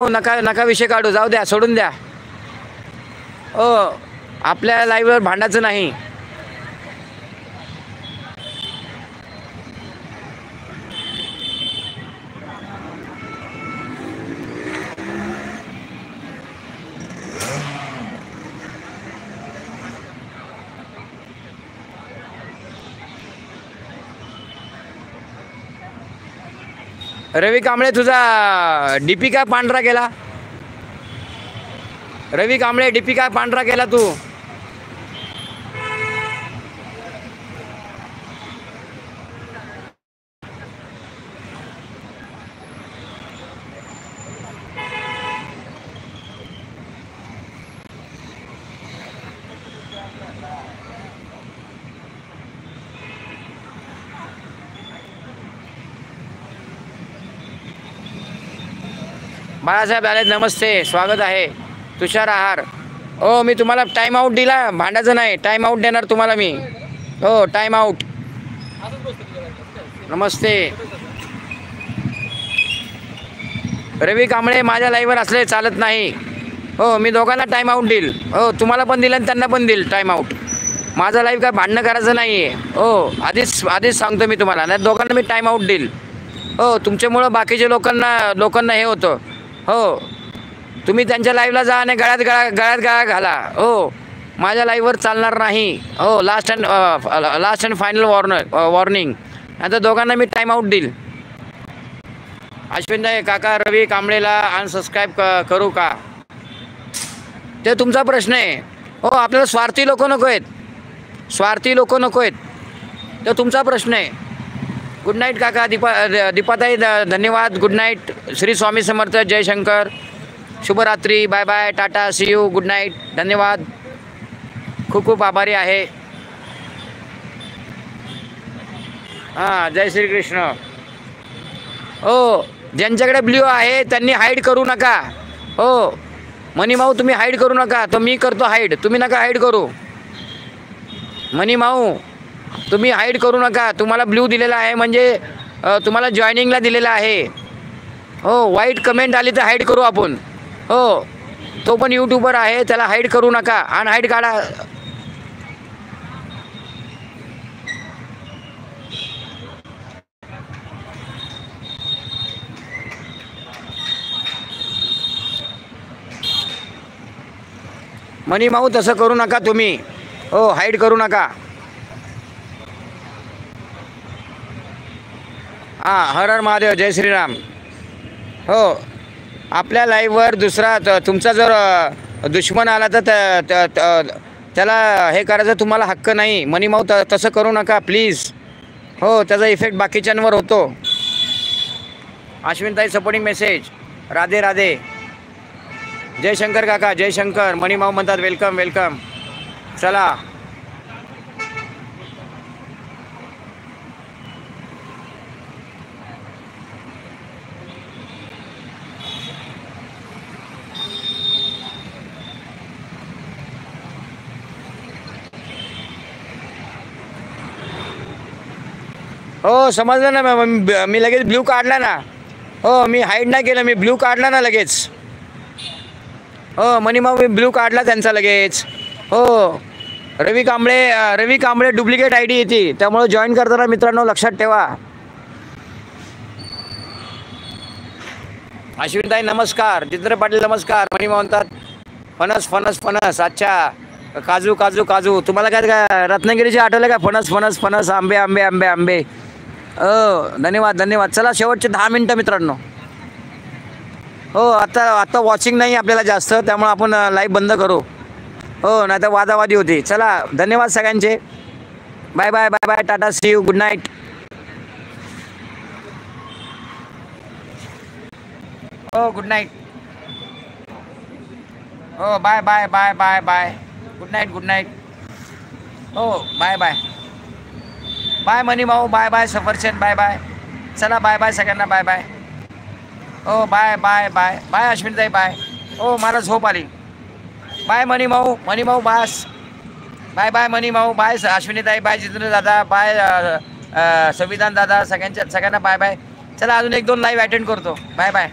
हो, नका नका विषय काढू, जाऊ द्या, सोडून द्या. हो, आपल्या लाईव्हवर भांडायचं नाही. रवी कांबळे, तुझा डीपी काय पांढरा केला? रवी कांबळे, डीपी काय पांढरा केला तू? बाळासाहेब आले, नमस्ते, स्वागत आहे. तुषार आहार, हो मी तुम्हाला टाइम आउट दिला, भांडायचं नाही. टाइम आउट देणार तुम्हाला मी. हो, टाइम आउट. नमस्ते. रवी कांबळे, माझ्या लाईव्हवर असले चालत नाही. हो, मी दोघांना टाइम आउट देईल. हो, तुम्हाला पण दिलं आणि त्यांना पण देईल टाइम आउट. माझा लाईव्ह काय भांडणं करायचं नाही आहे. हो, आधीच सांगतो मी तुम्हाला, नाही दोघांना मी टाइम आउट देईल. हो, तुमच्यामुळं बाकीचे लोकांना हे होतं. हो, तुम्ही त्यांच्या लाईव्हला जा आणि गळ्यात गळा घाला. हो, माझ्या लाईव्हवर चालणार नाही. हो, लास्ट अँड फायनल वॉर्निंग. आता दोघांना मी टाइम आउट देईल. अश्विनदाई काका, रवी कांबळेला अनसबस्क्राईब करू का? ते तुमचा प्रश्न आहे. हो, आपल्याला स्वार्थी लोक नको आहेत. स्वार्थी लोक नको आहेत, तो तुमचा प्रश्न आहे. गुड नाईट काका. दीपाताई धन्यवाद. Good night. श्री स्वामी समर्थ. जयशंकर. शुभरात्री. Bye bye. Tata. See you. Good night. धन्यवाद. खूप खूप आभारी आहे. हां, जय श्रीकृष्ण. हो, ज्यांच्याकडे ब्ल्यू आहे त्यांनी हाईड करू नका. हो, मनी माऊ, तुम्ही हाईड करू नका. तो मी करतो हाईड, तुम्ही नका हाईड करू. मनी माऊ, तुम्ही हाईड करू नका. तुम्हाला ब्ल्यू दिलेला आहे म्हणजे तुम्हाला जॉईनिंगला दिलेला आहे. हो, वाईट कमेंट आली तर हाईड करू आपण. हो, तो पण यूट्यूबर आहे, त्याला हाईड करू नका. आणि हाईड काढा. मनी माऊ, तसं करू नका तुम्ही. हो, हाईड करू नका. हां, हर हर महादेव. जय श्रीराम. हो, आपल्या लाईव्हवर दुसरा तुमचा जर दुश्मन आला तर त्याला हे करायचं तुम्हाला हक्क नाही. मनी माऊ, तसं करू नका प्लीज. हो, त्याचा इफेक्ट बाकीच्यांवर होतो. अश्विनताई सपोर्टिंग मेसेज. राधे राधे. जयशंकर काका, जयशंकर. मनी माऊ म्हणतात वेलकम वेलकम. चला, हो समजलं ना. मी लगेच ब्ल्यू काढला ना. हो, मी हाईड नाही केलं, मी ब्ल्यू काढला ना लगेच. हो, मनी माऊ, मी ब्ल्यू काढला त्यांचा लगेच. हो, रवी कांबळे डुप्लिकेट आय डी येते, त्यामुळे जॉईन करताना मित्रांनो लक्षात ठेवा. अश्विनताई नमस्कार. जितेंद्र पाटील नमस्कार. मनी माऊ म्हणतात फणस फणस फणस. अच्छा, काजू काजू काजू. तुम्हाला काय रत्नागिरीचे आठवले का? फणस फणस फणस. आंबे आंबे आंबे आंबे. हो, धन्यवाद धन्यवाद. चला, शेवटचे 10 मिनटं मित्रांनो. हो, आता वॉचिंग नाही आपल्याला जास्त, त्यामुळे आपण लाईव्ह बंद करू. हो, नाही तर वादावादी होती. चला, धन्यवाद सगळ्यांचे. Bye bye bye bye. Tata. See you. Good night. हो, गुड नाईट. हो, bye bye bye bye bye. Good night. Good night. हो, बाय बाय. बाय मनी माऊ. बाय बाय सफरचंद. Bye bye. चला, बाय बाय सगळ्यांना. Bye bye. हो, bye bye bye bye. अश्विनताई बाय. हो, मला झोप आली. बाय मनी माऊ. मनी माऊ बास. बाय बाय मनी माऊ. बाय अश्विनीताई. बाय जितेंद्र दादा. बाय संविधान दादा. सगळ्यांना बाय बाय. चला, अजून 1-2 लाईव्ह अटेंड करतो. Bye bye.